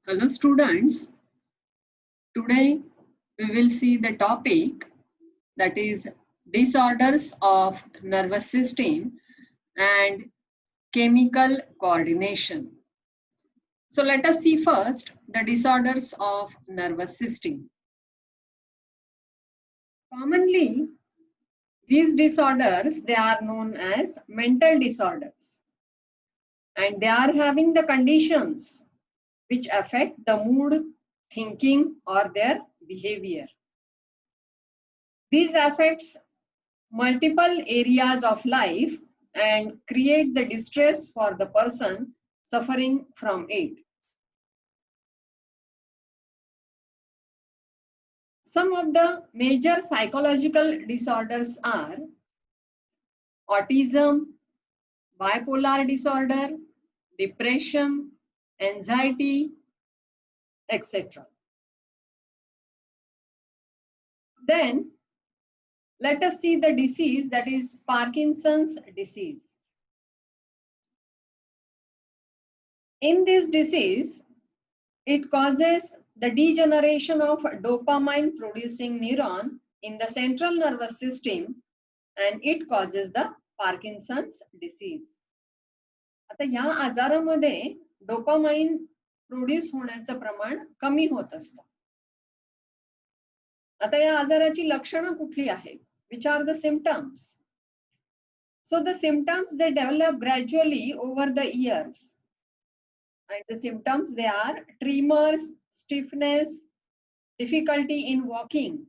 Hello students, today we will see the topic that is disorders of nervous system and chemical coordination. So let us see first the disorders of nervous system. Commonly, these disorders, they are known as mental disorders, and they are having the conditions which affect the mood, thinking or their behavior. These affects multiple areas of life and create the distress for the person suffering from it. Some of the major psychological disorders are autism, bipolar disorder, depression, anxiety, etc. Then let us see the disease, that is Parkinson's disease. In this disease, it causes the degeneration of dopamine producing neuron in the central nervous system and it causes the Parkinson's disease. आता या आजारामध्ये dopamine produce होण्याचं प्रमाण कमी होत असतं. आता या आजाराची लक्षणं कुठली आहेत? Which are the symptoms? So the symptoms, they develop gradually over the years. And the symptoms, they are tremors, stiffness, difficulty in walking,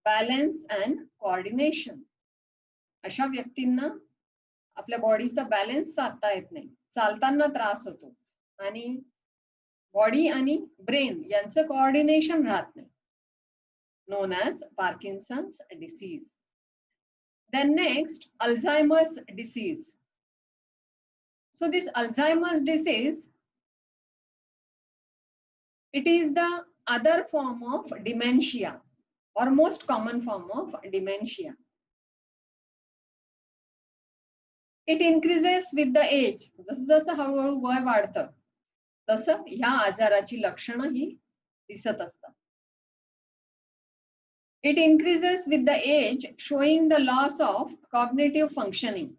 balance and coordination. अशा व्यक्तींना आपल्या बॉडीचा बॅलन्स साधता येत नाही, चालताना त्रास होतो आणि बॉडी आणि ब्रेन यांचं कोऑर्डिनेशन राहत नाही. Known as Parkinson's disease. Then next, Alzheimer's disease. So this Alzheimer's disease, it is the other form of dementia or most common form of dementia. It increases with the age. जसं हळूहळू वय वाढतं तसं ह्या आजाराची लक्षणं ही दिसत असतात. It increases with the age, showing the loss of cognitive functioning,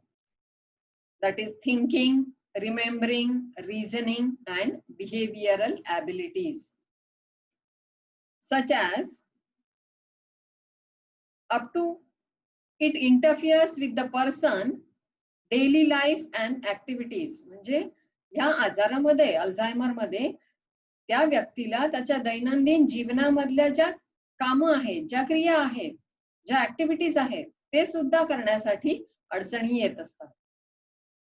that is thinking, remembering, reasoning and behavioral abilities, such as up to it interferes with the person daily life and activities. म्हणजे ह्या आजारामध्ये Alzheimer मध्ये त्या व्यक्तीला त्याच्या दैनंदिन जीवनामधल्या ज्या कामं आहेत, ज्या क्रिया आहेत, ज्या ऍक्टिव्हिटीज आहेत ते सुद्धा करण्यासाठी अडचणी येत असतात.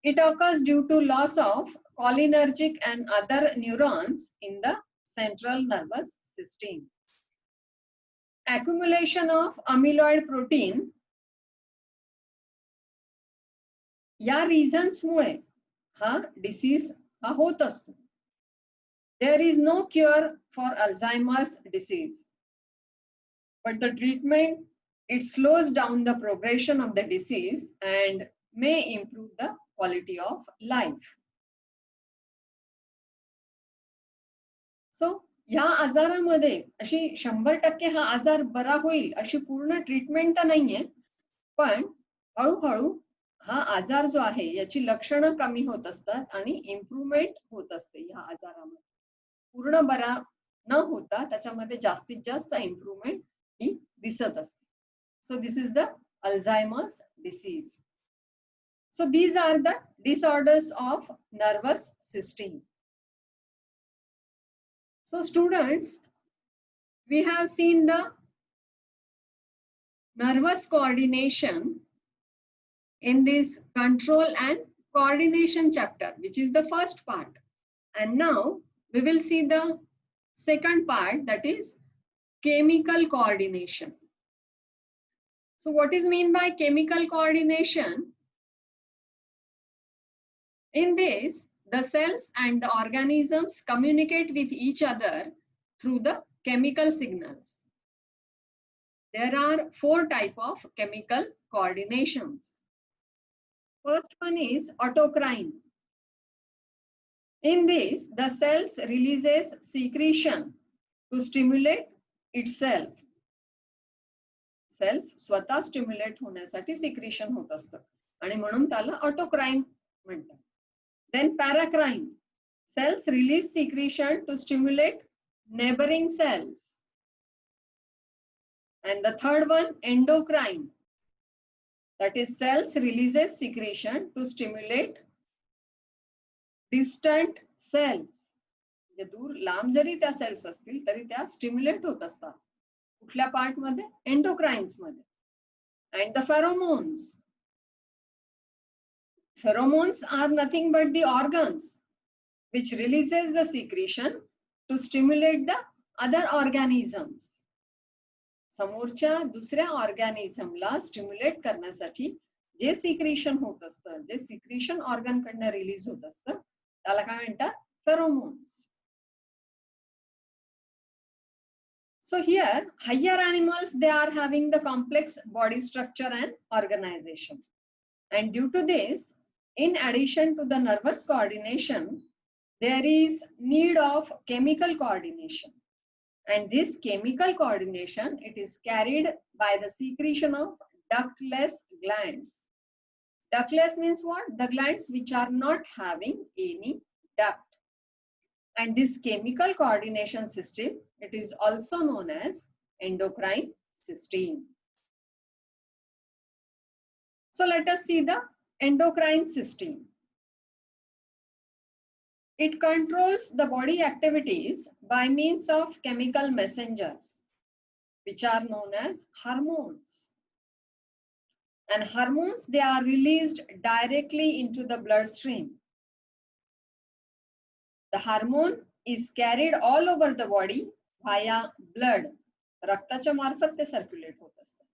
It occurs due to loss of cholinergic and other neurons in the central nervous system. Accumulation of amyloid protein, या reasons मुळे हा डिसीज हा होत असतो. There is no cure for Alzheimer's disease, but the treatment, it slows down the progression of the disease and may improve the quality of life. So या आजारामध्ये अशी 100% हा आजार बरा होईल अशी पूर्ण ट्रीटमेंट तर नाहीये, पण हळूहळू हा आजार जो आहे याची लक्षणं कमी होत असतात आणि इम्प्रूव्हमेंट होत असते या आजारामध्ये. पूर्ण बरा न होता त्याच्यामध्ये जास्तीत जास्त इम्प्रूव्हमेंट ही दिसत असते. So this is the Alzheimer's disease. So these are the disorders of nervous system. So students, we have seen the nervous coordination in this control and coordination chapter, which is the first part. And now we will see the second part, that is chemical coordination. So what is meant by chemical coordination? In this, the cells and the organisms communicate with each other through the chemical signals. There are 4 types of chemical coordinations. First one is autocrine. In this, the cells releases secretion to stimulate itself. Cells स्वतः stimulate होण्यासाठी secretion होत असतं आणि म्हणून त्याला autocrine म्हणतात. Then paracrine, cells release secretion to stimulate neighboring cells. And the third one, endocrine, that is cells releases secretion to stimulate distant cells. जे दूर लांब जरी त्या सेल्स असतील तरी त्या स्टिम्युलेट होत असतात. कुठल्या पार्ट मध्ये? एंडोक्राइन्स मध्ये. And the pheromones. Pheromones are nothing but the organs which releases the secretion to stimulate the other organisms. समोरच्या दुसऱ्या ऑर्गॅनिझमला स्टिम्युलेट करण्यासाठी जे सिक्रिशन होत असतं, जे सिक्रिशन ऑर्गन कडनं रिलीज होत असतं, त्याला काय म्हणतात? Pheromones. So here, higher animals, they are having the complex body structure and organization. And due to this, in addition to the nervous coordination, there is need of chemical coordination. And this chemical coordination, it is carried by the secretion of ductless glands. Ductless means what? The glands which are not having any duct. And this chemical coordination system, it is also known as endocrine system. So let us see the endocrine system. It controls the body activities by means of chemical messengers, which are known as hormones. And hormones, they are released directly into the bloodstream. The hormone is carried all over the body via blood. रक्ताच्या मार्फत ते circulate होत असतं.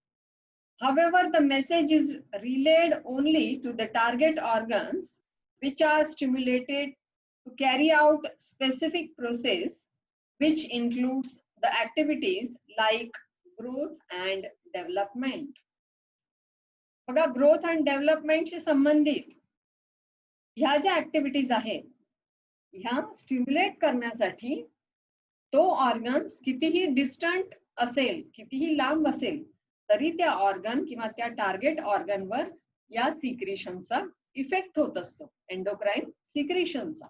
However, the message is relayed only to the target organs which are stimulated to carry out specific process which includes the activities like growth and development. बघा, growth and development she संबंधित ह्या ज्या activities आहेत, ह्या stimulate करण्यासाठी तो organs कितीही distant असेल, कितीही लांब असेल, तरी त्या ऑर्गन किंवा त्या टार्गेट ऑर्गनवर या सिक्रिशनचा इफेक्ट होत असतो, endocrine सिक्रिशनचा.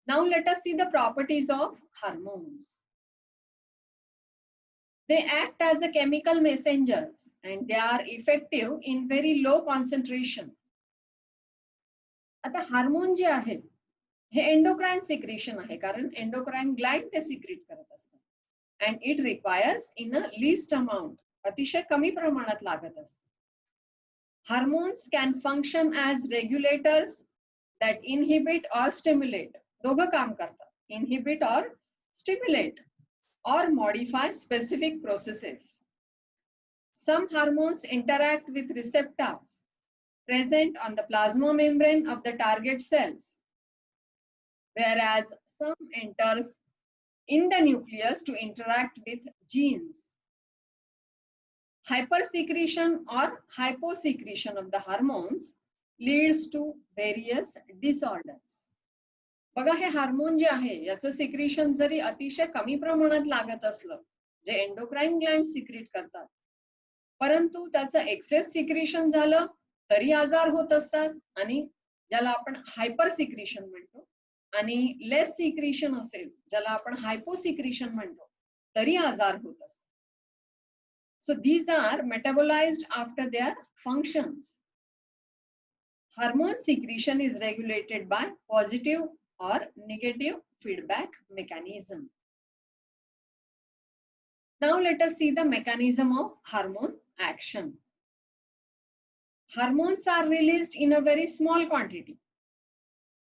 Now let us see the properties of hormones. They act as a chemical messengers and they are effective in very low concentration. आता हार्मोन जे आहेत हे एंडोक्राइन सिक्रिशन आहे, कारण एंडोक्राइन ग्लँड ते सिक्रिट करत असतात. And it requires in a list amount, अतिशय कमी प्रमाणात लागत असतं. Hormones can function as regulators that inhibit or stimulate. दोघं काम करतात, inhibit or stimulate or modify specific processes. Some hormones interact with receptors present on the plasma membrane of the target cells, whereas some enters in the nucleus to interact with genes. Hypersecretion or hyposecretion of the hormones leads to various disorders. बघा, हे hormone जे आहे याचं secretion जरी अतिशय कमी प्रमाणात लागत असलं, जे endocrine Gland secrete करतात, परंतु त्याचं एक्सेस सिक्रिशन झालं तरी आजार होत असतात, आणि ज्याला आपण हायपर सिक्रिशन म्हणतो, आणि लेस सिक्रिशन असेल ज्याला आपण हायपोसिक्रिशन म्हणतो, तरी आजार होत असतात. So these are metabolised after their functions. Hormone secretion is regulated by positive or negative feedback mechanism. Now let us see the mechanism of hormone action. Hormones are released in a very small quantity.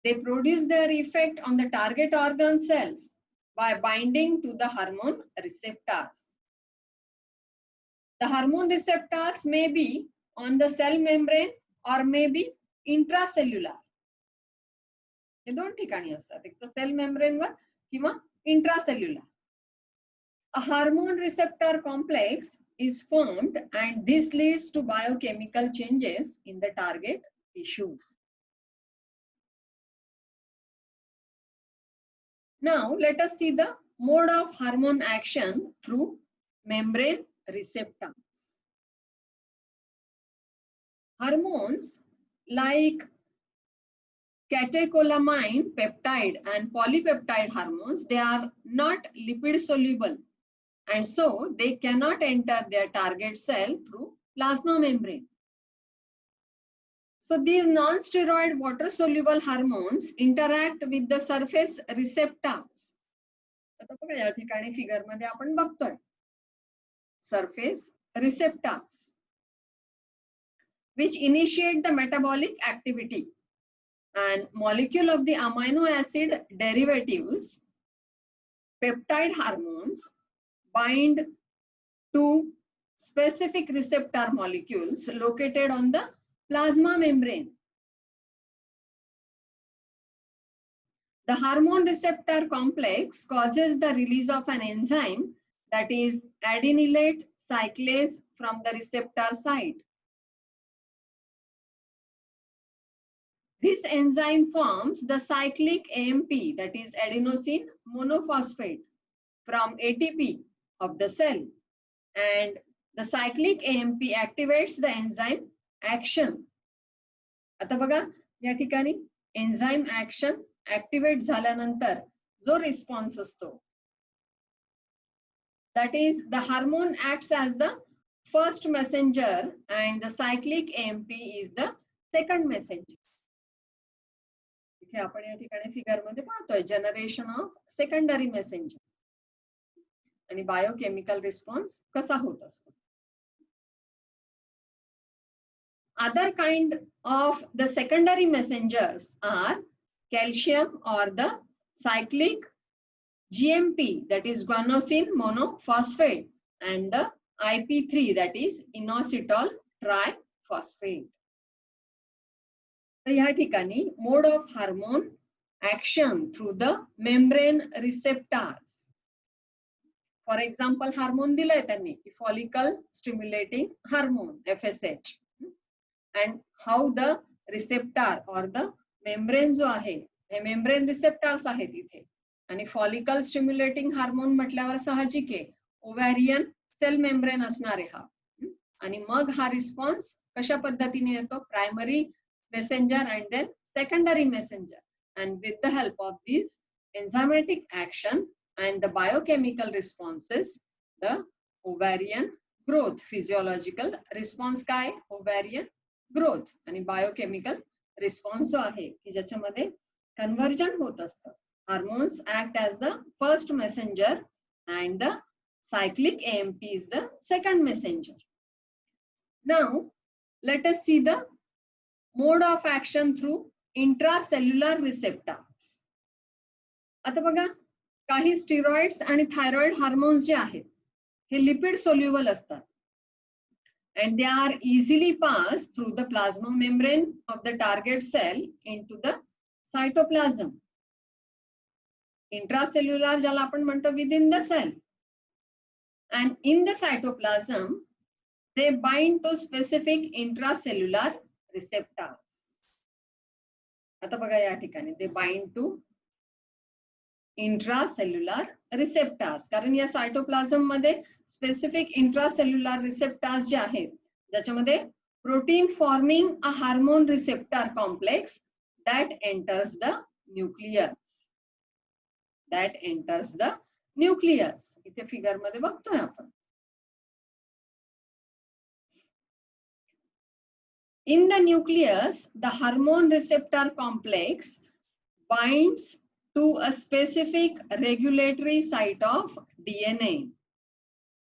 They produce their effect on the target organ cells by binding to the hormone receptors. The hormone receptors may be on the cell membrane or may be intracellular. हे दोन ठिकाणी असतात, एक तर cell membrane वर किंवा intracellular. A hormone receptor complex is formed and this leads to biochemical changes in the target tissues. Now let us see the mode of hormone action through membrane receptors. Hormones like catecholamine peptide and polypeptide hormones, they are not lipid soluble, and so they cannot enter their target cell through plasma membrane. So these non-steroid water-soluble hormones interact with the surface receptors. आता बघा या ठिकाणी figure मध्ये आपण बघतोय surface receptors which initiate the metabolic activity, and molecule of the amino acid derivatives, peptide hormones, bind to specific receptor molecules located on the plasma membrane. The hormone receptor complex causes the release of an enzyme, that is adenylate cyclase, from the receptor site. This enzyme forms the cyclic AMP, that is adenosine monophosphate, from ATP of the cell, and the cyclic AMP activates the enzyme action. आता बघा या ठिकाणी enzyme action activate झाल्यानंतर जो response असतो, that is the hormone acts as the first messenger and the cyclic AMP is the second messenger. इथे आपण या ठिकाणी फिगर मध्ये पाहतोय जनरेशन ऑफ सेकंडरी मेसेंजर आणि बायोकेमिकल रिस्पॉन्स कसा होत असतो. Other kind of the secondary messengers are calcium or the cyclic GMP, that is guanosine monophosphate, and the IP3, that is inositol triphosphate. तर या ठिकाणी mode of hormone action through the membrane receptors. For example, hormone दिलाय त्यांनी की follicle stimulating hormone FSH, and how the receptor or the membrane जो आहे हे membrane receptors आहेत इथे, आणि follicle stimulating hormone म्हटल्यावर साहजिक आहे ovarian cell membrane असणार आहे हा, आणि मग हा रिस्पॉन्स कशा पद्धतीने येतो, primary messenger and then secondary messenger, and with the help of these enzymatic action and the biochemical responses, the ovarian growth physiological response काय ovarian growth, आणि biochemical response जो आहे की ज्याच्यामध्ये conversion होत असतं. Hormones act as the first messenger and the cyclic AMP is the second messenger. Now let us see the mode of action through intracellular receptors. आता बघा काही स्टेरॉइड्स आणि थायरॉइड हार्मोन्स जे आहेत हे लिपिड सोल्युबल असतात, and they are easily passed through the plasma membrane of the target cell into the cytoplasm. Intracellular ज्याला आपण म्हणतो within the cell, and in the cytoplasm they bind to specific intracellular receptors. आता बघा या ठिकाणी they bind to intracellular receptors, कारण या cytoplasm मध्ये स्पेसिफिक इंट्रासेल्युलर रिसेप्टर्स जे आहेत ज्याच्यामध्ये protein forming a hormone receptor complex that enters the nucleus, that enters the nucleus. इथे फिगर मध्ये बघतोय आपण. In the nucleus, the hormone receptor complex binds to a specific regulatory site of DNA.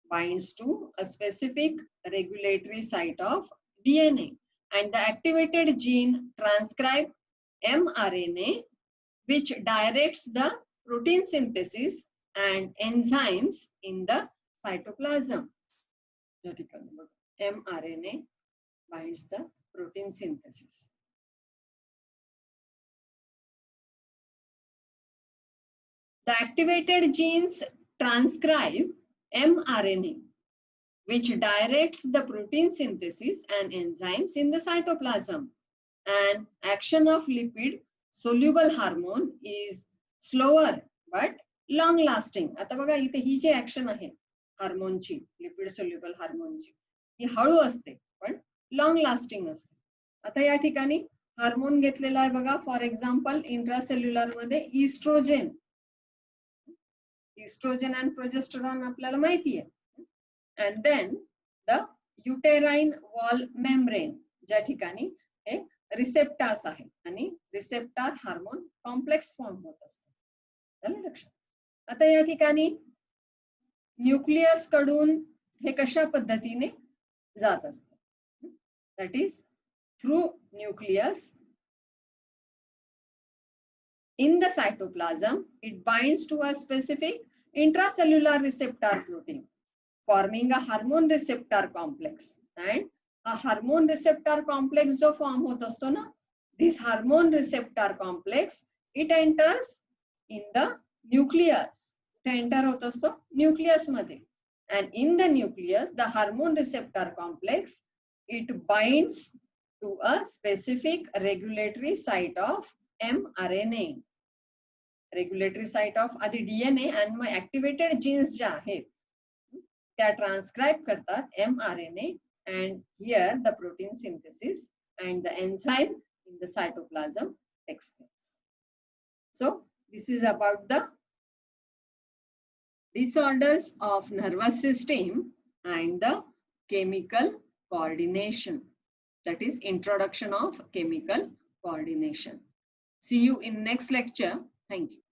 Binds to a specific regulatory site of DNA. And the activated gene transcribe mRNA, which directs the protein synthesis and enzymes in the cytoplasm. mRNA binds the protein synthesis. The activated genes transcribe mRNA, which directs the protein synthesis and enzymes in the cytoplasm. And action of lipid soluble hormone is slower but long lasting. आता बघा इथे ही जी action आहे हार्मोनची, lipid soluble हार्मोनची, ही हळू असते पण long lasting असते. आता या ठिकाणी हार्मोन घेतलेला आहे बघा, फॉर एक्झाम्पल इंट्रासेल्युलर मध्ये इस्ट्रोजेन. इस्ट्रोजन अँड प्रोजेस्टेरॉन आपल्याला माहिती आहे. And then the uterine wall membrane, ज्या ठिकाणी हे रिसेप्टार्स आहे आणि रिसेप्टार हार्मोन कॉम्प्लेक्स फॉर्म होत असते. झालं लक्षात. आता या ठिकाणी न्यूक्लियस कडून हे कशा पद्धतीने जात असते, that is through nucleus. In the cytoplasm, it binds to a specific intracellular receptor protein, forming a hormone receptor complex. And a hormone receptor complex जो form होत असतो ना, this hormone receptor complex, it enters in the nucleus. enter होत असतो nucleus मध्ये. And in the nucleus, the hormone receptor complex, it binds to a specific regulatory site of mRNA. Regulatory site of आधी DNA आणि मग activated jeans ज्या आहेत त्या transcribe करतात mRNA, and here the protein synthesis and the enzyme in the cytoplasm takes place. So this is about the disorders of nervous system and the chemical coordination, that is introduction of chemical coordination. See you in next lecture. Thank you.